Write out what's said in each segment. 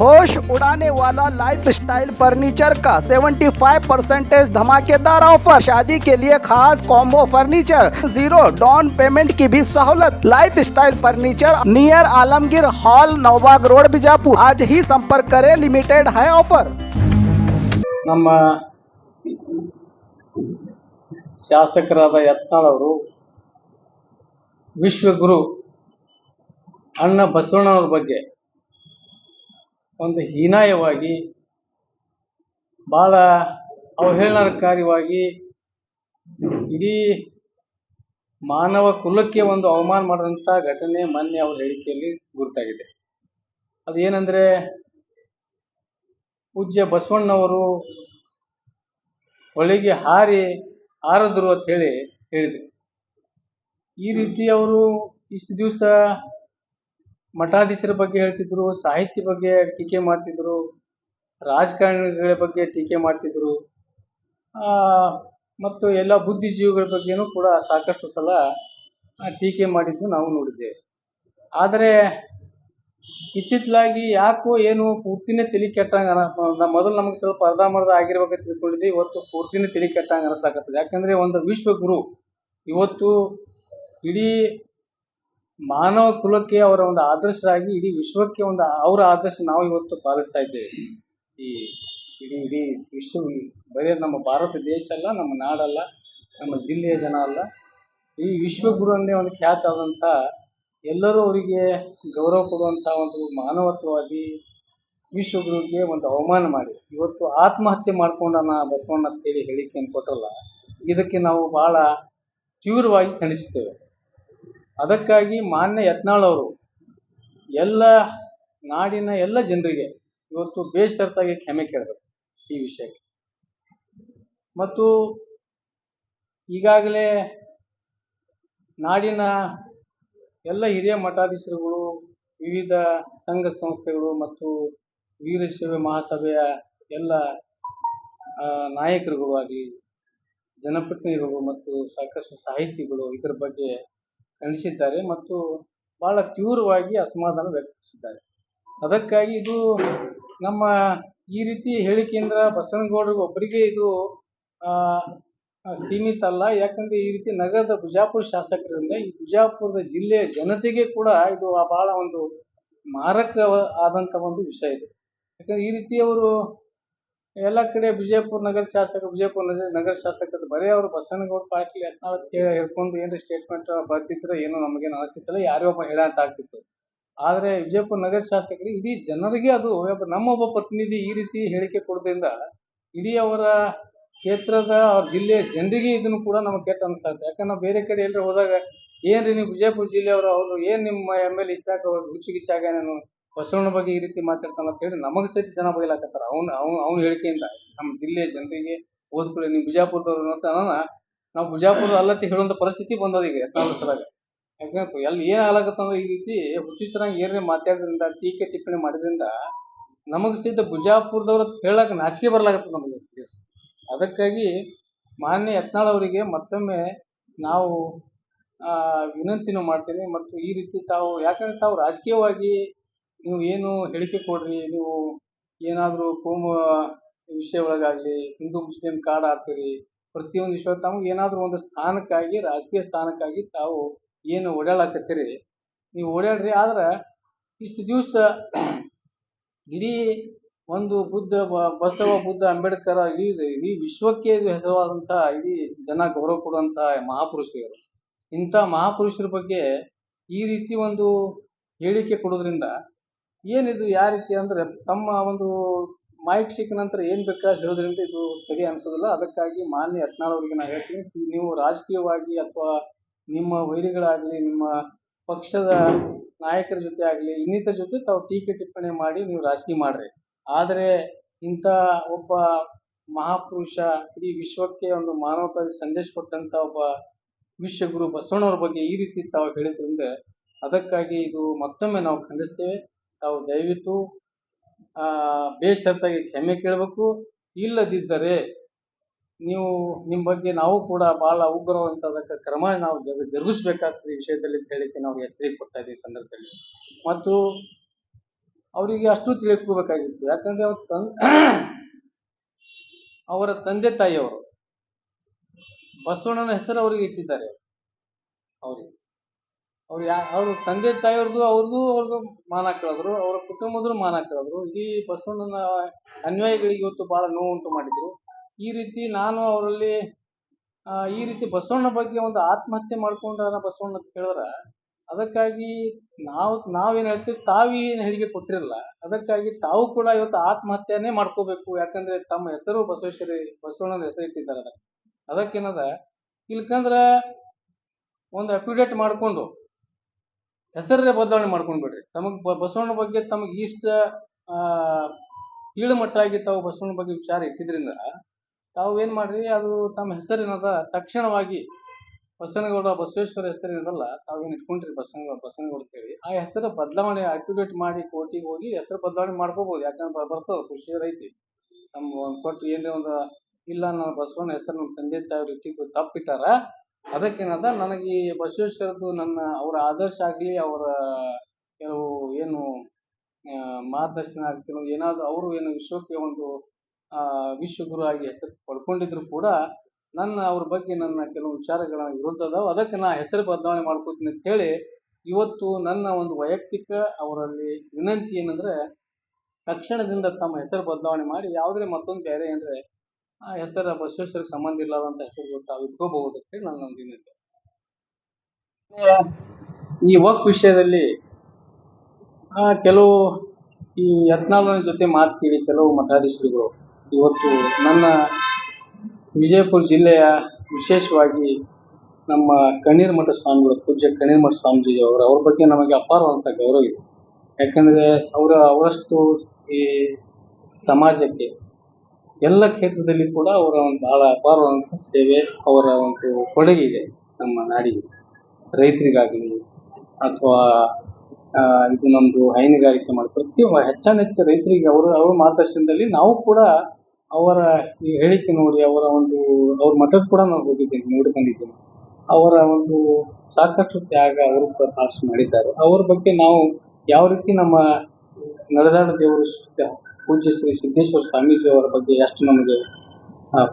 होश उड़ाने वाला लाइफस्टाइल फर्नीचर का 75% धमाकेदार ऑफर। शादी के लिए खास कॉम्बो फर्नीचर, 0 डाउन पेमेंट की भी सहूलत। Lifestyle furniture near Alamgir hall, Naubag road, Bijapur. आज ही संपर्क करें, लिमिटेड है ऑफर। ನಮ್ಮ ಶಾಸಕರಾದ ಯತ್ನಾಳ್ ಅವರು ವಿಶ್ವಗುರು ಅಣ್ಣ ಬಸವಣ್ಣನವರ ಬಗ್ಗೆ ಒಂದು ಹೀನಾಯವಾಗಿ ಬಹಳ ಅವಹೇಳನಕಾರಿಯಾಗಿ ಇಡೀ ಮಾನವ ಕುಲಕ್ಕೆ ಒಂದು ಅವಮಾನ ಮಾಡಿದಂಥ ಘಟನೆ ಮೊನ್ನೆ ಅವರ ಹೇಳಿಕೆಯಲ್ಲಿ ಗುರುತಾಗಿದೆ. ಅದೇನೆಂದರೆ, ಪೂಜ್ಯ ಬಸವಣ್ಣವರು ಹೊಳೆಗೆ ಹಾರಿದ್ರು ಅಂತ ಹೇಳಿದ್ರು. ಈ ರೀತಿ ಅವರು ಇಷ್ಟು ದಿವಸ ಮಠಾಧೀಶರ ಬಗ್ಗೆ ಹೇಳ್ತಿದ್ರು, ಸಾಹಿತ್ಯ ಬಗ್ಗೆ ಟೀಕೆ ಮಾಡ್ತಿದ್ರು, ರಾಜಕಾರಣಿಗಳ ಬಗ್ಗೆ ಟೀಕೆ ಮಾಡ್ತಿದ್ರು, ಮತ್ತು ಎಲ್ಲ ಬುದ್ಧಿಜೀವಿಗಳ ಬಗ್ಗೆನೂ ಕೂಡ ಸಾಕಷ್ಟು ಸಲ ಟೀಕೆ ಮಾಡಿದ್ದು ನಾವು ನೋಡಿದ್ದೇವೆ. ಆದರೆ ಇತ್ತಿತ್ತಲಾಗಿ ಯಾಕೋ ಏನು ಪೂರ್ತಿನೇ ತಲೆ ಕೆಟ್ಟಂಗೆ ಮೊದಲು ನಮಗೆ ಸ್ವಲ್ಪ ಅರ್ಧಂಬರ್ಧ ಆಗಿರ್ಬೇಕು ತಿಳ್ಕೊಂಡಿದ್ದೆ, ಇವತ್ತು ಪೂರ್ತಿನೇ ತಲೆ ಕೆಟ್ಟಂಗೆ ಅನಿಸ್ಲಾಕತ್ತದೆ. ಯಾಕಂದರೆ ಒಂದು ವಿಶ್ವಗುರು ಇವತ್ತು ಇಡೀ ಮಾನವ ಕುಲಕ್ಕೆ ಅವರ ಒಂದು ಆದರ್ಶರಾಗಿ ಇಡೀ ವಿಶ್ವಕ್ಕೆ ಒಂದು ಅವರ ಆದರ್ಶ ನಾವು ಇವತ್ತು ಪಾಲಿಸ್ತಾ ಇದ್ದೇವೆ. ಈ ಇಡೀ ವಿಶ್ವ ಬರೀ ನಮ್ಮ ಭಾರತ ದೇಶ ಅಲ್ಲ, ನಮ್ಮ ನಾಡಲ್ಲ, ನಮ್ಮ ಜಿಲ್ಲೆಯ ಜನ ಅಲ್ಲ, ಈ ವಿಶ್ವಗುರು ಅನ್ನೇ ಒಂದು ಖ್ಯಾತ ಆದಂಥ, ಎಲ್ಲರೂ ಅವರಿಗೆ ಗೌರವ ಕೊಡುವಂಥ ಒಂದು ಮಾನವತ್ವವಾದಿ ವಿಶ್ವಗುರುಗೆ ಒಂದು ಅವಮಾನ ಮಾಡಿ ಇವತ್ತು ಆತ್ಮಹತ್ಯೆ ಮಾಡ್ಕೊಂಡನ ಬಸವಣ್ಣ ಅಂತ ಹೇಳಿ ಹೇಳಿಕೆಯನ್ನು ಕೊಟ್ಟರಲ್ಲ, ಇದಕ್ಕೆ ನಾವು ಭಾಳ ತೀವ್ರವಾಗಿ ಖಂಡಿಸುತ್ತೇವೆ. ಅದಕ್ಕಾಗಿ ಮಾನ್ಯ ಯತ್ನಾಳ್ ಅವರು ಎಲ್ಲ ನಾಡಿನ ಎಲ್ಲ ಜನರಿಗೆ ಇವತ್ತು ಬೇಷರತ್ತಾಗಿ ಕ್ಷಮೆ ಕೇಳಬೇಕು ಈ ವಿಷಯಕ್ಕೆ. ಮತ್ತು ಈಗಾಗಲೇ ನಾಡಿನ ಎಲ್ಲ ಹಿರಿಯ ಮಠಾಧೀಶರುಗಳು, ವಿವಿಧ ಸಂಘ ಸಂಸ್ಥೆಗಳು ಮತ್ತು ವೀರಶೈವ ಮಹಾಸಭೆಯ ಎಲ್ಲ ನಾಯಕರುಗಳು ಆಗಲಿ, ಜನಪ್ರತಿನಿಧಿಗಳು ಮತ್ತು ಸಾಕಷ್ಟು ಸಾಹಿತಿಗಳು ಇದರ ಬಗ್ಗೆ ಖಂಡಿಸಿದ್ದಾರೆ ಮತ್ತು ಭಾಳ ತೀವ್ರವಾಗಿ ಅಸಮಾಧಾನ ವ್ಯಕ್ತಪಡಿಸಿದ್ದಾರೆ. ಅದಕ್ಕಾಗಿ ಇದು ನಮ್ಮ ಈ ರೀತಿ ಹೇಳಿಕೆಯಿಂದ ಬಸವನಗೌಡರಿಗೆ ಒಬ್ಬರಿಗೆ ಇದು ಸೀಮಿತ ಅಲ್ಲ. ಯಾಕಂದರೆ ಈ ರೀತಿ ನಗರದ ಬಿಜಾಪುರ ಶಾಸಕರಿಂದ ಈ ಬಿಜಾಪುರದ ಜಿಲ್ಲೆಯ ಜನತೆಗೆ ಕೂಡ ಇದು ಭಾಳ ಒಂದು ಮಾರಕ ಆದಂಥ ಒಂದು ವಿಷಯ ಇದೆ. ಯಾಕಂದರೆ ಈ ರೀತಿ ಅವರು ಎಲ್ಲ ಕಡೆ ವಿಜಯಪುರ ನಗರ ಶಾಸಕರು ಬರೀ ಅವರು ಬಸವನಗೌಡ ಪಾಟೀಲ್ ಯತ್ನಾಳ್ ಹೇಳ್ಕೊಂಡು ಏನಾರ ಸ್ಟೇಟ್ಮೆಂಟ್ ಬರ್ತಿದ್ರೆ ಏನೋ ನಮಗೇನು ಅನಿಸ್ತಿತ್ತಲ್ಲ, ಯಾರೋ ಒಬ್ಬ ಹೇಳಂತ ಆಗ್ತಿತ್ತು. ಆದರೆ ವಿಜಯಪುರ ನಗರ ಶಾಸಕರು ಇಡೀ ಜನರಿಗೆ ಅದು ನಮ್ಮೊಬ್ಬ ಪ್ರತಿನಿಧಿ ಈ ರೀತಿ ಹೇಳಿಕೆ ಕೊಡೋದ್ರಿಂದ ಇಡೀ ಅವರ ಕ್ಷೇತ್ರದ ಅವ್ರ ಜಿಲ್ಲೆಯ ಜನರಿಗೆ ಇದನ್ನು ಕೂಡ ನಮಗೆ ಕೆಟ್ಟ ಅನಿಸ್ತಾ ಇದೆ. ಯಾಕಂದ್ರೆ ನಾವು ಬೇರೆ ಕಡೆ ಎಲ್ಲರೂ ಹೋದಾಗ ಏನ್ರಿ ನೀವು ವಿಜಯಪುರ ಜಿಲ್ಲೆಯವರು, ಅವರು ಏನು ನಿಮ್ಮ MLA ಇಷ್ಟ ಹುಚ್ಚಿಗಿಚ್ಚಾಗ ನಾನು ಬಸವಣ್ಣ ಬಗ್ಗೆ ಈ ರೀತಿ ಮಾತಾಡ್ತಾನೆ ಅಂತ ಹೇಳಿ ನಮಗೆ ಸಹಿತ ಜನ ಬೈಲಾಕತ್ತಾರ. ಅವ್ನ ಹೇಳಿಕೆಯಿಂದ ನಮ್ಮ ಜಿಲ್ಲೆಯ ಜನರಿಗೆ ಓದ್ಕೊಳ್ಳಿ ನೀವು ಬಿಜಾಪುರದವ್ರು ಅಂತ ನಾವು ಬಿಜಾಪುರದ ಅಲ್ಲತಿ ಹೇಳುವಂಥ ಪರಿಸ್ಥಿತಿ ಬಂದದ ಈಗ ಯತ್ನಾಳ್ ಸರಾಗ. ಯಾಕಂದ್ರೆ ಎಲ್ಲಿ ಏನು ಆಗ್ಲಾಕತ್ತಂದ್ರೆ ಈ ರೀತಿ ಹುಚ್ಚುಚ್ಚರಾಗಿ ಏನೇ ಮಾತಾಡೋದ್ರಿಂದ, ಟೀಕೆ ಟಿಪ್ಪಣಿ ಮಾಡೋದ್ರಿಂದ ನಮಗೆ ಸಹಿತ ಬಿಜಾಪುರದವ್ರ ಹೇಳಕ್ಕೆ ನಾಚಿಕೆ ಬರ್ಲಾಗತ್ತದ ನಮಗೆ. ಅದಕ್ಕಾಗಿ ಮಾನ್ಯ ಯತ್ನಾಳ್ ಅವರಿಗೆ ಮತ್ತೊಮ್ಮೆ ನಾವು ವಿನಂತಿನೂ ಮಾಡ್ತೀನಿ. ಮತ್ತು ಈ ರೀತಿ ತಾವು, ಯಾಕಂದರೆ ತಾವು ರಾಜಕೀಯವಾಗಿ ನೀವು ಏನು ಹೇಳಿಕೆ ಕೊಡ್ರಿ, ನೀವು ಏನಾದರೂ ಕೋಮು ವಿಷಯ ಒಳಗಾಗಲಿ, ಹಿಂದೂ ಮುಸ್ಲಿಂ ಕಾರ್ಡ್ ಆಡ್ತೀರಿ, ಪ್ರತಿಯೊಂದು ವಿಷಯ ತಾವು ಏನಾದರೂ ಒಂದು ಸ್ಥಾನಕ್ಕಾಗಿ, ರಾಜಕೀಯ ಸ್ಥಾನಕ್ಕಾಗಿ ತಾವು ಏನು ಓಡಾಡಕತ್ತೀರಿ, ನೀವು ಓಡಾಡ್ರಿ. ಆದ್ರೆ ಇಷ್ಟು ದಿವಸ ಇಡೀ ಒಂದು ಬಸವ ಬುದ್ಧ ಅಂಬೇಡ್ಕರ್ ಇಡೀ ವಿಶ್ವಕ್ಕೆ ಇದು ಹೆಸರಾದಂಥ, ಇಡೀ ಜನ ಗೌರವ ಕೊಡುವಂಥ ಮಹಾಪುರುಷರು, ಇಂಥ ಮಹಾಪುರುಷರ ಬಗ್ಗೆ ಈ ರೀತಿ ಒಂದು ಹೇಳಿಕೆ ಕೊಡೋದ್ರಿಂದ ಏನಿದು ಯಾವ ರೀತಿ ಅಂದರೆ ತಮ್ಮ ಒಂದು ಮೈಕ್ ಸಿಕ್ಕ ನಂತರ ಏನು ಬೇಕಾದ್ರೆ ಹೇಳೋದ್ರಿಂದ ಇದು ಸರಿ ಅನಿಸೋದಿಲ್ಲ. ಅದಕ್ಕಾಗಿ ಮಾನ್ಯ ಯತ್ನಾಳ್ ಅವರಿಗೆ ನಾನು ಹೇಳ್ತೀನಿ, ನೀವು ರಾಜಕೀಯವಾಗಿ ಅಥವಾ ನಿಮ್ಮ ವೈರಿಗಳಾಗಲಿ, ನಿಮ್ಮ ಪಕ್ಷದ ನಾಯಕರ ಜೊತೆ ಆಗಲಿ, ಇನ್ನಿತರ ಜೊತೆ ತಾವು ಟೀಕೆ ಟಿಪ್ಪಣಿ ಮಾಡಿ ನೀವು ರಾಜಕೀಯ ಮಾಡ್ರಿ. ಆದರೆ ಇಂಥ ಒಬ್ಬ ಮಹಾಪುರುಷ ಇಡೀ ವಿಶ್ವಕ್ಕೆ ಒಂದು ಮಾನವತಾವಾದಿ ಸಂದೇಶ ಕೊಟ್ಟಂಥ ಒಬ್ಬ ವಿಶ್ವಗುರು ಬಸವಣ್ಣವ್ರ ಬಗ್ಗೆ ಈ ರೀತಿ ತಾವು ಹೇಳಿದ್ರಿಂದ ಅದಕ್ಕಾಗಿ ಇದು ಮತ್ತೊಮ್ಮೆ ನಾವು ಖಂಡಿಸ್ತೇವೆ. ತಾವು ದಯವಿಟ್ಟು ಬೇಷರತ್ತಾಗಿ ಕ್ಷಮೆ ಕೇಳಬೇಕು. ಇಲ್ಲದಿದ್ದರೆ ನೀವು ನಿಮ್ಮ ಬಗ್ಗೆ ನಾವು ಕೂಡ ಭಾಳ ಉಗ್ರವಂತದಕ್ಕೆ ಕ್ರಮ ನಾವು ಜರುಗಿಸ್ಬೇಕಾಗ್ತದೆ ಈ ವಿಷಯದಲ್ಲಿ ಅಂತ ಹೇಳಿಕ್ಕೆ ನಾವು ಎಚ್ಚರಿಕೆ ಕೊಡ್ತಾ ಇದ್ದೀವಿ ಸಂದರ್ಭದಲ್ಲಿ. ಮತ್ತು ಅವರಿಗೆ ಅಷ್ಟು ತಿಳ್ಕೋಬೇಕಾಗಿತ್ತು. ಯಾಕಂದ್ರೆ ಅವರ ತಂದೆ ತಾಯಿಯವರು ಬಸವಣ್ಣನ ಹೆಸರು ಅವರಿಗೆ ಇಟ್ಟಿದ್ದಾರೆ. ಅವ್ರಿಗೆ ಅವ್ರ ತಂದೆ ತಾಯಿಯವ್ರದ್ದು ಅವ್ರದ್ದು ಮಾನ ಕಳೆದ್ರು, ಅವರ ಕುಟುಂಬದ್ರು ಮಾನ ಕಳೆದ್ರು. ಇಡೀ ಬಸವಣ್ಣನ ಅನ್ಯಾಯಿಗಳಿಗೆ ಇವತ್ತು ಬಹಳ ನೋವು ಉಂಟು ಮಾಡಿದ್ರು. ಈ ರೀತಿ ನಾನು ಅವರಲ್ಲಿ ಈ ರೀತಿ ಬಸವಣ್ಣ ಬಗ್ಗೆ ಒಂದು ಆತ್ಮಹತ್ಯೆ ಮಾಡ್ಕೊಂಡ್ರ ಬಸವಣ್ಣ ಅಂತ ಹೇಳಿದ್ರ, ಅದಕ್ಕಾಗಿ ನಾವೇನ್ ಹೇಳ್ತೀವಿ, ತಾವೇನು ಹೇಳಿಕೆ ಕೊಟ್ಟಿರಲ್ಲ. ಅದಕ್ಕಾಗಿ ತಾವು ಕೂಡ ಇವತ್ತು ಆತ್ಮಹತ್ಯೆನೇ ಮಾಡ್ಕೋಬೇಕು. ಯಾಕಂದ್ರೆ ತಮ್ಮ ಹೆಸರು ಬಸವಣ್ಣನ ಹೆಸರು ಇಟ್ಟಿದ್ದಾರೆ. ಅದಕ್ಕೇನದ ಇಲ್ಕಂದ್ರ ಒಂದು ಅಫಿಡೇಟ್ ಮಾಡ್ಕೊಂಡು ಹೆಸರೇ ಬದಲಾವಣೆ ಮಾಡ್ಕೊಂಡ್ಬಿಡ್ರಿ. ತಮಗ್ ಬಸವಣ್ಣ ಬಗ್ಗೆ ತಮಗೆ ಇಷ್ಟ ಕೀಳು ಮಟ್ಟಾಗಿ ತಾವು ಬಸವಣ್ಣ ಬಗ್ಗೆ ವಿಚಾರ ಇಟ್ಟಿದ್ರಿಂದ ತಾವು ಏನ್ ಮಾಡ್ರಿ, ಅದು ತಮ್ಮ ಹೆಸರೇನದ ತಕ್ಷಣವಾಗಿ ಬಸವೇಶ್ವರ ಹೆಸರೇನದಲ್ಲ, ತಾವೇನು ಇಟ್ಕೊಂಡ್ರಿ ಬಸವನಗೌಡ ಹೇಳಿ ಆ ಹೆಸರು ಬದಲಾವಣೆ ಅಫಿಡೇಟ್ ಮಾಡಿ ಕೋರ್ಟಿಗೆ ಹೋಗಿ ಹೆಸರು ಬದಲಾವಣೆ ಮಾಡ್ಕೋಬಹುದು. ಯಾಕಂದ್ರೆ ಬರ್ತದ, ಖುಷಿ ಐತಿ. ನಮ್ಮ ಕೊಟ್ಟು ಏನ್ರಿ ಒಂದು ಇಲ್ಲ, ನಾನು ಬಸವಣ್ಣ ಹೆಸರು ನಮ್ಮ ತಂದೆ ತಾಯಿಯವ್ರು ಇಟ್ಟಿದ್ದು ತಪ್ಪಿಟ್ಟಾರ, ಅದಕ್ಕೇನದ ನನಗೆ ಈ ಬಸವೇಶ್ವರದ್ದು ಅವರ ಆದರ್ಶ ಆಗ್ಲಿ, ಅವರ ಕೆಲವು ಏನು ಮಾರ್ಗದರ್ಶನ ಆಗ್ತಿರೋ ಏನಾದ್ರು ಅವರು ಏನು ವಿಶ್ವಕ್ಕೆ ಒಂದು ವಿಶ್ವಗುರು ಆಗಿ ಹೆಸರು ಪಡ್ಕೊಂಡಿದ್ರು ಕೂಡ ಅವ್ರ ಬಗ್ಗೆ ನನ್ನ ಕೆಲವು ವಿಚಾರಗಳ ವಿರುದ್ಧ ಅದಾವ. ಅದಕ್ಕೆ ನಾ ಹೆಸರು ಬದಲಾವಣೆ ಮಾಡ್ಕೋತೀನಿ ಅಂತ ಹೇಳಿ ಇವತ್ತು ನನ್ನ ಒಂದು ವೈಯಕ್ತಿಕ ಅವರಲ್ಲಿ ವಿನಂತಿ ಏನಂದ್ರೆ, ತಕ್ಷಣದಿಂದ ತಮ್ಮ ಹೆಸರು ಬದಲಾವಣೆ ಮಾಡಿ ಯಾವುದೇ ಮತ್ತೊಂದು ಬೇರೆ ಅಂದ್ರೆ ಆ ಹೆಸರ ಬಸವೇಶ್ವರಕ್ಕೆ ಸಂಬಂಧ ಇಲ್ಲದಂತ ಹೆಸರು ತಾವು ಇಟ್ಕೋಬಹುದು ಅಂತ ಹೇಳಿ ನನ್ನ ಒಂದು ವಿನಂತಿ. ಈ ವಕ್ಫ್ ವಿಷಯದಲ್ಲಿ ಕೆಲವು ಈ ಯತ್ನಾಳನ ಜೊತೆ ಮಾತು ಕೇಳಿ ಕೆಲವು ಮಠಾಧೀಶರುಗಳು ಇವತ್ತು ನನ್ನ ವಿಜಯಪುರ ಜಿಲ್ಲೆಯ, ವಿಶೇಷವಾಗಿ ನಮ್ಮ ಕಣ್ಣೀರ್ ಮಠ ಸ್ವಾಮಿಗಳು, ಪೂಜ್ಯ ಕಣ್ಣೀರ್ ಮಠ ಸ್ವಾಮೀಜಿ ಅವ್ರ ಬಗ್ಗೆ ನಮಗೆ ಅಪಾರವಾದಂಥ ಗೌರವ ಇದೆ. ಯಾಕಂದ್ರೆ ಅವರಷ್ಟು ಈ ಸಮಾಜಕ್ಕೆ ಎಲ್ಲ ಕ್ಷೇತ್ರದಲ್ಲಿ ಕೂಡ ಅವರ ಒಂದು ಬಹಳ ಅಪಾರವಾದಂಥ ಸೇವೆ, ಅವರ ಒಂದು ಕೊಡುಗೆ ಇದೆ ನಮ್ಮ ನಾಡಿಗೆ. ರೈತರಿಗಾಗಲಿ ಅಥವಾ ಇದು ನಮ್ದು ಹೈನುಗಾರಿಕೆ ಮಾಡಿ ಪ್ರತಿಯೊಬ್ಬ ಹೆಚ್ಚಾನೆಚ್ಚು ರೈತರಿಗೆ ಅವ್ರ ಮಾರ್ಗದರ್ಶನದಲ್ಲಿ ನಾವು ಕೂಡ ಅವರ ಈ ಹೇಳಿಕೆ ನೋಡಿ ಅವ್ರ ಮಠಕ್ಕೆ ಕೂಡ ನಾನು ಹೋಗಿದ್ದೀನಿ, ನೋಡಿ ಬಂದಿದ್ದೀನಿ. ಅವರ ಒಂದು ಸಾಕಷ್ಟು ತ್ಯಾಗ ಅವರು ಭಾಷೆ ಮಾಡಿದ್ದಾರೆ. ಅವ್ರ ಬಗ್ಗೆ ನಾವು ಯಾವ ರೀತಿ ನಮ್ಮ ನಡೆದಾಡ ದೇವರು ಪೂಜ್ಯ ಶ್ರೀ ಸಿದ್ದೇಶ್ವರ ಸ್ವಾಮೀಜಿ ಅವರ ಬಗ್ಗೆ ಎಷ್ಟು ನಮಗೆ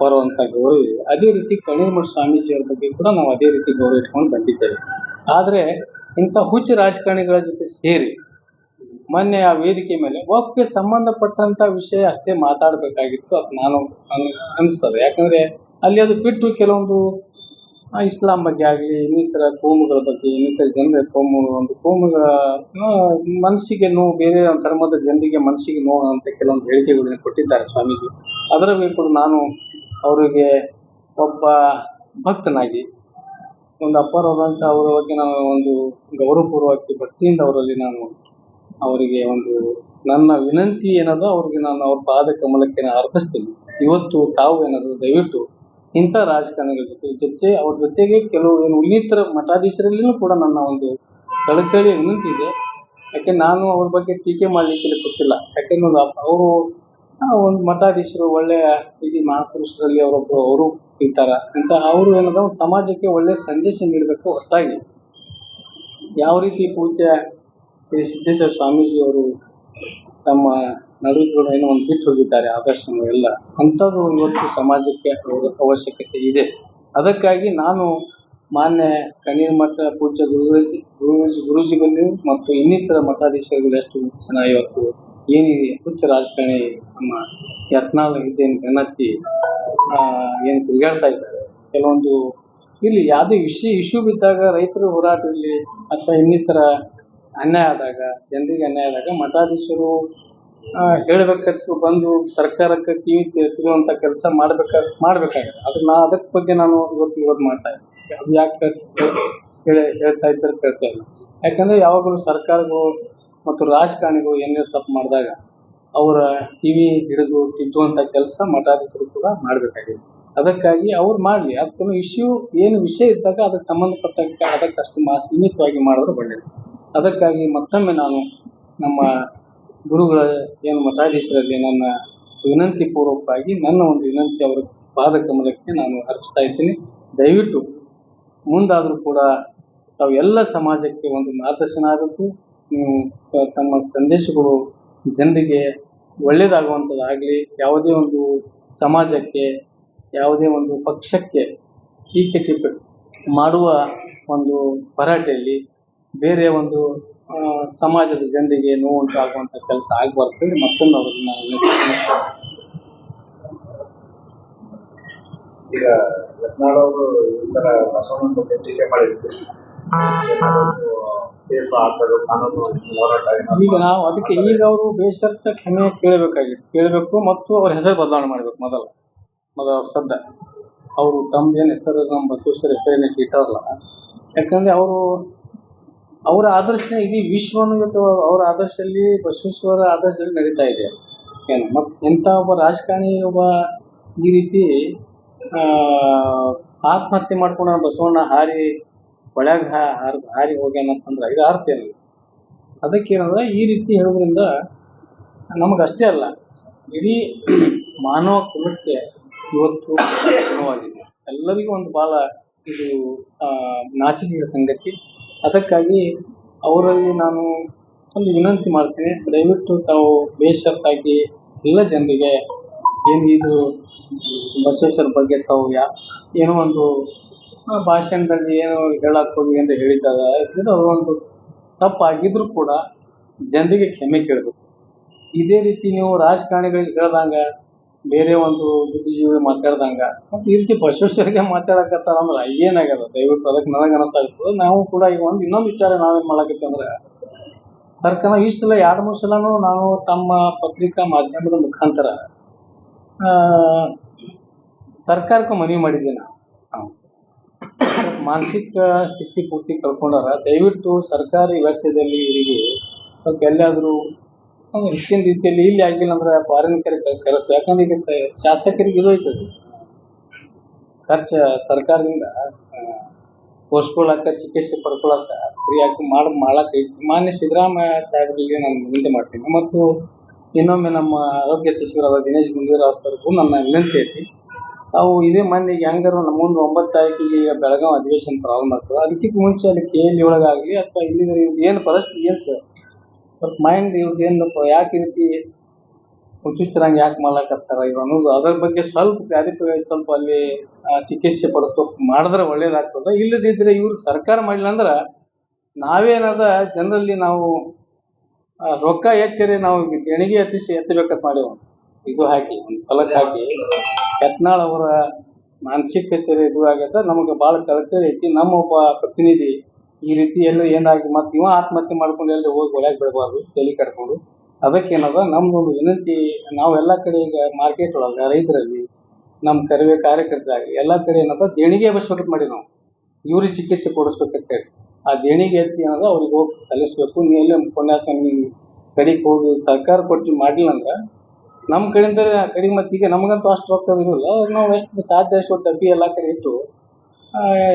ಬರುವಂತ ಗೌರವ ಇದೆ, ಅದೇ ರೀತಿ ಕಣ್ಣೀರ್ ಮಠ ಸ್ವಾಮೀಜಿ ಅವರ ಬಗ್ಗೆ ಕೂಡ ನಾವು ಅದೇ ರೀತಿ ಗೌರವ ಇಟ್ಕೊಂಡು ಬಂದಿದ್ದೇವೆ. ಆದ್ರೆ ಇಂಥ ಹುಚ್ಚು ರಾಜಕಾರಣಿಗಳ ಜೊತೆ ಸೇರಿ ಮೊನ್ನೆ ಆ ವೇದಿಕೆ ಮೇಲೆ ವಕ್ಫ್ಗೆ ಸಂಬಂಧಪಟ್ಟಂತ ವಿಷಯ ಅಷ್ಟೇ ಮಾತಾಡಬೇಕಾಗಿತ್ತು ಅಂತ ನಾನು ಅನಿಸ್ತದೆ. ಯಾಕಂದ್ರೆ ಅಲ್ಲಿ ಅದು ಬಿಟ್ಟು ಕೆಲವೊಂದು ಇಸ್ಲಾಂ ಬಗ್ಗೆ ಆಗಲಿ, ಇನ್ನಿತರ ಕೋಮುಗಳ ಬಗ್ಗೆ, ಇನ್ನಿತರ ಜನರ ಕೋಮುಗಳ ಮನಸ್ಸಿಗೆ ನೋವು, ಬೇರೆ ಧರ್ಮದ ಜನರಿಗೆ ಮನಸ್ಸಿಗೆ ನೋವು ಅಂತ ಕೆಲವೊಂದು ಹೇಳಿಕೆಗಳನ್ನ ಕೊಟ್ಟಿದ್ದಾರೆ ಸ್ವಾಮೀಜಿ. ಅದರ ಬಗ್ಗೆ ಕೂಡ ನಾನು ಅವರಿಗೆ ಒಬ್ಬ ಭಕ್ತನಾಗಿ ಒಂದು ಅಪಾರವಾದಂಥ ಅವರ ಬಗ್ಗೆ ನಾನು ಒಂದು ಗೌರವಪೂರ್ವಕ ಭಕ್ತಿಯಿಂದ ಅವರಲ್ಲಿ ನಾನು ಅವರಿಗೆ ಒಂದು ನನ್ನ ವಿನಂತಿ ಏನದೋ ಅವ್ರಿಗೆ ನಾನು ಅವ್ರ ಪಾದ ಕಮಲಕ್ಕೆ ನಾನು ಅರ್ಪಿಸ್ತೀನಿ. ಇವತ್ತು ತಾವು ಏನಾದ್ರು ದಯವಿಟ್ಟು ಇಂಥ ರಾಜಕಾರಣಿಗಳ ಜೊತೆ ಅವ್ರ ಜೊತೆಗೆ ಕೆಲವು ಏನು ಇನ್ನಿತರ ಮಠಾಧೀಶರಲ್ಲಿನೂ ಕೂಡ ನನ್ನ ಒಂದು ಕಳಕಳಿ ವಿನಂತಿ ಇದೆ. ಯಾಕೆ ನಾನು ಅವ್ರ ಬಗ್ಗೆ ಟೀಕೆ ಮಾಡ್ಲಿಕ್ಕೆ ಗೊತ್ತಿಲ್ಲ. ಯಾಕೆಂದ್ರೆ ಅವರು ಒಂದು ಮಠಾಧೀಶರು ಒಳ್ಳೆಯ ಇಡೀ ಮಹಾಪುರುಷರಲ್ಲಿ ಅವರು ಇರ್ತಾರ ಅಂತ ಅವರು ಏನದ ಒಂದು ಸಮಾಜಕ್ಕೆ ಒಳ್ಳೆಯ ಸಂದೇಶ ನೀಡಬೇಕು. ಹೊರತಾಗಿ ಯಾವ ರೀತಿ ಪೂಜ್ಯ ಶ್ರೀ ಸಿದ್ದೇಶ್ವರ ಸ್ವಾಮೀಜಿ ಅವರು ತಮ್ಮ ನಡುವೆ ಏನೋ ಒಂದು ಬಿಟ್ಟು ಹೋಗಿದ್ದಾರೆ ಆದರ್ಶಗಳು ಎಲ್ಲ, ಅಂಥದ್ದು ಇವತ್ತು ಸಮಾಜಕ್ಕೆ ಅವಶ್ಯಕತೆ ಇದೆ. ಅದಕ್ಕಾಗಿ ನಾನು ಮಾನ್ಯ ಕಣ್ಣೀರ್ ಮಠ ಪೂಜ್ಯ ಗುರೂಜಿಗಳು ಮತ್ತು ಇನ್ನಿತರ ಮಠಾಧೀಶರುಗಳು ಎಷ್ಟು ಜನ ಇವತ್ತು ಏನಿದೆ ಹುಚ್ಚ ರಾಜಕಾರಣಿ ನಮ್ಮ ಯತ್ನಾಳ್ ಇದ್ದೇನು ಬೆನ್ನತ್ತಿ ಏನು ತಿರುಗಾಡ್ತಾ ಇದ್ದಾರೆ. ಕೆಲವೊಂದು ಇಲ್ಲಿ ಯಾವುದೇ ಇಶ್ಯೂ ಬಿದ್ದಾಗ, ರೈತರ ಹೋರಾಟ ಇರಲಿ ಅಥವಾ ಇನ್ನಿತರ ಅನ್ಯಾಯ ಆದಾಗ, ಜನರಿಗೆ ಅನ್ಯಾಯ ಆದಾಗ ಮಠಾಧೀಶರು ಹೇಳ್ಬೇಕತ್ತು ಬಂದು ಸರ್ಕಾರಕ್ಕೆ ಕಿವಿ ತಿರುವಂತ ಕೆಲಸ ಮಾಡ್ಬೇಕಾಗುತ್ತೆ. ಅದಕ್ಕೆ ಬಗ್ಗೆ ನಾನು ಇವತ್ತು ಮಾಡ್ತಾ ಇದ್ದೀನಿ. ಅದು ಯಾಕೆ ಹೇಳ್ತಾ ಇದ್ದಾರೆ ಕೇಳ್ತಾ ಇಲ್ಲ. ಯಾಕಂದ್ರೆ ಯಾವಾಗಲೂ ಸರ್ಕಾರಗಳು ಮತ್ತು ರಾಜಕಾರಣಿಗಳು ಏನೇ ತಪ್ಪು ಮಾಡಿದಾಗ ಅವರ ಕಿವಿ ಹಿಡಿದು ತಿದ್ದುವಂತ ಕೆಲಸ ಮಠಾಧೀಶರು ಕೂಡ ಮಾಡ್ಬೇಕಾಗಿದೆ. ಅದಕ್ಕಾಗಿ ಅವ್ರು ಮಾಡ್ಲಿ. ಅದಕ್ಕೆ ಇಶ್ಯೂ ಏನು ವಿಷಯ ಇದ್ದಾಗ ಅದಕ್ಕೆ ಸಂಬಂಧಪಟ್ಟಂಗೆ ಅದಕ್ಕಷ್ಟು ಸೀಮಿತವಾಗಿ ಮಾಡಿದ್ರೆ ಒಳ್ಳೆಯದು. ಅದಕ್ಕಾಗಿ ಮತ್ತೊಮ್ಮೆ ನಾನು ನಮ್ಮ ಗುರುಗಳ ಏನು ಮಠಾಧೀಶರಲ್ಲಿ ನನ್ನ ವಿನಂತಿ ಪೂರ್ವಕವಾಗಿ ನನ್ನ ಒಂದು ವಿನಂತಿ ಅವರ ಪಾದ ಕಮಲಕ್ಕೆ ನಾನು ಅರ್ಪಿಸ್ತಾ ಇದ್ದೀನಿ. ದಯವಿಟ್ಟು ಮುಂದಾದರೂ ಕೂಡ ತಾವು ಎಲ್ಲ ಸಮಾಜಕ್ಕೆ ಒಂದು ಮಾರ್ಗದರ್ಶನ ಆಗಬೇಕು. ನೀವು ತಮ್ಮ ಸಂದೇಶಗಳು ಜನರಿಗೆ ಒಳ್ಳೆಯದಾಗುವಂಥದ್ದಾಗಲಿ, ಯಾವುದೇ ಒಂದು ಸಮಾಜಕ್ಕೆ, ಯಾವುದೇ ಒಂದು ಪಕ್ಷಕ್ಕೆ ಟೀಕೆ ಟಿಪ್ಪಣಿ ಮಾಡುವ ಒಂದು ಭರಾಟೆಯಲ್ಲಿ ಬೇರೆ ಒಂದು ಸಮಾಜದ ಜನರಿಗೆ ನೋವುಂಟಾಗುವಂಥ ಕೆಲಸ ಆಗಬಾರ್ದು. ಮತ್ತೊಂದು ಅವ್ರಿಗೆ ನಾನು ಈಗ ಯತ್ನಾಳ್ ಅವರು ಈ ತರ ಬಸವಣ್ಣನ ಬಗ್ಗೆ ಟೀಕೆ ಮಾಡಿದ್ರು, ಕೇಸು ಹಾಕೋದು, ಕಾನೂನು ಹೋರಾಟ ಈಗ ನಾವು ಅದಕ್ಕೆ ಈಗ ಅವರು ಬೇಸರ್ತ ಕ್ಷಮೆ ಕೇಳಬೇಕು ಮತ್ತು ಅವ್ರ ಹೆಸರು ಬದಲಾವಣೆ ಮಾಡಬೇಕು. ಮೊದಲು ಅವ್ರ ಸದ್ದ ಅವರು ತಮ್ಮದೇನು ಹೆಸರು ನಮ್ಮ ಬಸವೇಶ್ವರ ಹೆಸರೇನೆ ಇಟ್ಟಾರಲ್ಲ, ಯಾಕಂದ್ರೆ ಅವರ ಆದರ್ಶನೇ ಇಡೀ ವಿಶ್ವವನ್ನು ಇವತ್ತು ಅವರ ಆದರ್ಶದಲ್ಲಿ ಬಸವೇಶ್ವರ ಆದರ್ಶದಲ್ಲಿ ನಡೀತಾ ಇದೆ. ಏನು ಮತ್ತು ಎಂಥ ಒಬ್ಬ ರಾಜಕಾರಣಿ ಈ ರೀತಿ ಆತ್ಮಹತ್ಯೆ ಮಾಡ್ಕೊಂಡು ಬಸವಣ್ಣ ಹಾರಿ ಒಳಗೆ ಹಾರಿ ಹೋಗ್ಯಾನಂತಂದ್ರೆ ಇದು ಅರ್ಥ ಏನಿಲ್ಲ. ಅದಕ್ಕೇನಂದ್ರೆ ಈ ರೀತಿ ಹೇಳೋದ್ರಿಂದ ನಮಗಷ್ಟೇ ಅಲ್ಲ, ಇಡೀ ಮಾನವ ಕುಲಕ್ಕೆ ಇವತ್ತು ನೋವಾಗಿದೆ. ಎಲ್ಲರಿಗೂ ಒಂದು ಭಾಳ ಇದು ನಾಚಿಕೆಯ ಸಂಗತಿ. ಅದಕ್ಕಾಗಿ ಅವರಲ್ಲಿ ನಾನು ಒಂದು ವಿನಂತಿ ಮಾಡ್ತೀನಿ, ದಯವಿಟ್ಟು ತಾವು ಬೇಷರತ್ತಾಗಿ ಎಲ್ಲ ಜನರಿಗೆ ಏನು ಇದು ಬಸವೇಶ್ವರ ಬಗ್ಗೆ ತಾವು ಏನೋ ಒಂದು ಭಾಷಣದಲ್ಲಿ ಏನೋ ಹೇಳಕ್ಕೆ ಹೋಗಿ ಅಂತ ಹೇಳಿದಾಗ ಇದು ಒಂದು ತಪ್ಪಾಗಿದ್ರು ಕೂಡ ಜನರಿಗೆ ಕ್ಷಮೆ ಕೇಳಬೇಕು. ಇದೇ ರೀತಿ ನೀವು ರಾಜಕಾರಣಿಗಳಿಗೆ ಹೇಳ್ದಂಗ, ಬೇರೆ ಒಂದು ಬುದ್ಧಿಜೀವಿ ಮಾತಾಡ್ದಂಗ ಮತ್ತು ಈ ರೀತಿ ಬಸವೇಶ್ವರಿಗೆ ಮಾತಾಡಕತ್ತಾರ ಅಂದ್ರೆ ಏನಾಗ್ಯದ? ದಯವಿಟ್ಟು ಅದಕ್ಕೆ ನನಗೆ ಅನಿಸ್ತಾ ಇರ್ತದೆ. ನಾವು ಕೂಡ ಈಗ ಇನ್ನೊಂದು ವಿಚಾರ ನಾವೇನು ಮಾಡಕತ್ತೀವಿ ಅಂದ್ರೆ, ಸರ್ಕಾರ ಈ ಸಲ 2-3 ಸಲನೂ ನಾವು ತಮ್ಮ ಪತ್ರಿಕಾ ಮಾಧ್ಯಮದ ಮುಖಾಂತರ ಸರ್ಕಾರಕ್ಕೆ ಮನವಿ ಮಾಡಿದ್ವಿ. ನಾವು ಮಾನಸಿಕ ಸ್ಥಿತಿ ಪೂರ್ತಿ ಕಳ್ಕೊಂಡಾರ. ದಯವಿಟ್ಟು ಸರ್ಕಾರಿ ವೆಚ್ಚದಲ್ಲಿ ಇವರಿಗೆ ಸ್ವಲ್ಪ ಎಲ್ಲಾದರೂ ಹೆಚ್ಚಿನ ರೀತಿಯಲ್ಲಿ ಇಲ್ಲಿ ಆಗಿಲ್ಲ ಅಂದ್ರೆ ಫಾರಿನ್ ಕರೆಕ್ಟ್. ಯಾಕಂದ್ರೆ ಈಗ ಶಾಸಕರಿಗೆ ಇದು ಐತದೆ ಖರ್ಚು ಸರ್ಕಾರದಿಂದ ತೋರಿಸ್ಕೊಳಕ್ಕ, ಚಿಕಿತ್ಸೆ ಪಡ್ಕೊಳಕ್ಕ ಫ್ರೀಯಾಗಿ ಮಾಡಕ್ಕೆ ಐತಿ. ಮಾನ್ಯ ಸಿದ್ದರಾಮಯ್ಯ ಸಾಹೇಬರಿಗೆ ನಾನು ವಿನಂತಿ ಮಾಡ್ತೀನಿ, ಮತ್ತು ಇನ್ನೊಮ್ಮೆ ನಮ್ಮ ಆರೋಗ್ಯ ಸಚಿವರಾದ ದಿನೇಶ್ ಗುಂಡೂರಾವ್ ಸರ್ಗೂ ನನ್ನ ವಿನಂತಿ ಐತಿ. ತಾವು ಇದೇ ಮೊನ್ನೆ ಹೆಂಗಾರು ನಮ್ಮ ಮುಂದೆ 9 ತಾರೀಕಿಗೆ ಈಗ ಬೆಳಗಾವಿ ಅಧಿವೇಶನ ಪ್ರಾರಂಭ ಆಗ್ತದೆ. ಅದಕ್ಕಿಂತ ಮುಂಚೆ ಅಲ್ಲಿ KL ಒಳಗಾಗಲಿ ಅಥವಾ ಇಲ್ಲಿ ಏನು ಪರಿಸ್ಥಿತಿ ಏನು ಸ್ವಲ್ಪ ಮೈಂಡ್ ಇವ್ರದ್ದೇನು ಯಾಕೆ ಈ ರೀತಿ ಹುಚ್ಚುಚ್ಚರಂಗೆ ಯಾಕೆ ಮಾಡ್ಲಕತ್ತಾರ ಇವ್ರು ಅನ್ನೋದು ಅದರ ಬಗ್ಗೆ ಸ್ವಲ್ಪ ಕ್ಲಾರಿಫೈ ಸ್ವಲ್ಪ ಅಲ್ಲಿ ಚಿಕಿತ್ಸೆ ಪಡ್ಕೊ ಮಾಡಿದ್ರೆ ಒಳ್ಳೇದಾಗ್ತದೆ. ಇಲ್ಲದಿದ್ದರೆ ಇವ್ರಿಗೆ ಸರ್ಕಾರ ಮಾಡಿಲ್ಲ ಅಂದ್ರೆ ನಾವೇನಾದ ಜನರಲ್ಲಿ ನಾವು ರೊಕ್ಕ ಎತ್ತಿರಿ ನಾವು ದೇಣಿಗೆ ಎತ್ತಬೇಕಂತ ಮಾಡೇವು. ಇದು ಹಾಕಿ ಒಂದು ಫಲಕ್ ಹಾಕಿ ಯತ್ನಾಳ್ ಅವರ ಮಾನಸಿಕತೆ ಇದು ಆಗತ್ತೆ. ನಮಗೆ ಭಾಳ ಕಳಕಳಿ ಐತಿ. ನಮ್ಮ ಒಬ್ಬ ಪ್ರತಿನಿಧಿ ಈ ರೀತಿ ಎಲ್ಲೂ ಏನಾಗಿ ಮತ್ತೆ ಇವ ಆತ್ಮಹತ್ಯೆ ಮಾಡ್ಕೊಂಡು ಎಲ್ಲರೂ ಹೋಗಿ ಒಳಗೆ ಬಿಡಬಾರ್ದು ತಲೆ ಕಟ್ಕೊಂಡು. ಅದಕ್ಕೇನದ ನಮ್ದೊಂದು ವಿನಂತಿ, ನಾವು ಎಲ್ಲ ಕಡೆ ಈಗ ಮಾರ್ಕೆಟ್ ಒಳಗೆ ರೈತರಲ್ಲಿ ನಮ್ಮ ಕಾರ್ಯಕರ್ತರಾಗಿ ಎಲ್ಲ ಕಡೆ ಏನದ ದೇಣಿಗೆ ಎಬ್ಬಿಸ್ಬೇಕಂತ ಮಾಡಿ ನಾವು ಇವ್ರಿಗೆ ಚಿಕಿತ್ಸೆ ಕೊಡಿಸ್ಬೇಕಂತ ಹೇಳಿ ಆ ದೇಣಿಗೆ ಎತ್ತಿ ಅನ್ನೋದು ಅವ್ರಿಗೆ ಹೋಗಿ ಸಲ್ಲಿಸ್ಬೇಕು. ನೀ ಎಲ್ಲ ಪುಣ್ಯಾಕ ನೀವು ಕಡೆಗೆ ಹೋಗಿ ಸರ್ಕಾರ ಕೊಟ್ಟು ಮಾಡಿಲ್ಲ ಅಂದ್ರೆ ನಮ್ಮ ಕಡೆಯಿಂದ ಕಡೆಗೆ ಮತ್ತೆ ಈಗ ನಮಗಂತೂ ಅಷ್ಟು ರೊಕ್ಕ ಇರೋಲ್ಲ. ನಾವು ಎಷ್ಟು ಸಾಧ್ಯ ಅಷ್ಟು ಡಬ್ಬಿ ಎಲ್ಲ ಕಡೆ ಇಟ್ಟು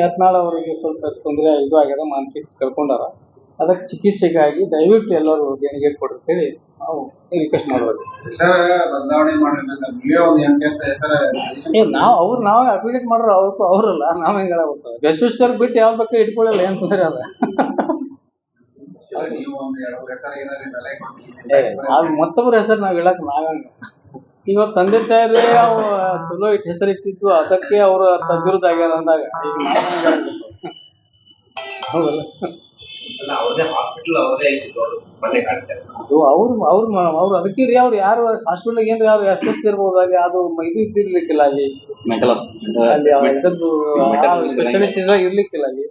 ಯತ್ನಾಳ್ ಅವರಿಗೆ ಸ್ವಲ್ಪ ತೊಂದರೆ ಇದು ಆಗ್ಯದ, ಮಾನಸಿಕ ಕಳ್ಕೊಂಡಾರ. ಅದಕ್ಕೆ ಚಿಕಿತ್ಸೆಗಾಗಿ ದಯವಿಟ್ಟು ಎಲ್ಲರೂ ದೇಣಿಗೆ ಕೊಡುತ್ತೇಳಿ ನಾವು ರಿಕ್ವೆಸ್ಟ್ ಮಾಡ್ಬೋದು. ನಾವೇ ಅಫಿಡೇಟ್ ಮಾಡ್ರು ಅವ್ರಲ್ಲ, ನಾವ್ ಹೆಂಗ ಹೇಳಾಗ್ತದೆ. ಬಸವೇಶ್ವರ ಬಿಟ್ಟು ಯಾವ್ದು ಬೇಕಾ ಇಟ್ಕೊಳ್ಳಲ್ಲ, ಏನ್ ತೊಂದರೆ ಅದ. ಮತ್ತೊಬ್ಬರ ಹೆಸರು ನಾವ್ ಹೇಳಕ್ ನಾವಂಗ ಇವಾಗ ತಂದೆ ತಾಯಿ ಅವ್ ಚಲೋ ಇಟ್ಟು ಹೆಸರು ಇಟ್ಟಿದ್ದು ಅದಕ್ಕೆ ಅವ್ರ ತದ್ವಿರುದ್ಧ ಆಗ್ಯಾರ ಅಂದಾಗ ಹೌದಲ್ಲ. ಅವ್ರು ಅದಕ್ಕೆ ರೀ ಅವ್ರು ಯಾರು ಹಾಸ್ಪಿಟಲ್ ಏನ್ ಯಾರು ಎಷ್ಟೆಷ್ಟು ಇರ್ಬೋದು ಅಲ್ಲಿ ಅದು ಇದು ಇದ್ದಿರ್ಲಿಕ್ಕಿಲ್ಲ ಅಲ್ಲಿ, ಅಲ್ಲಿ ಇದ್ರದ್ದು ಸ್ಪೆಷಲಿಸ್ಟ್ ಇರ್ಲಿಕ್ಕಿಲ್ಲ ಅಲ್ಲಿ.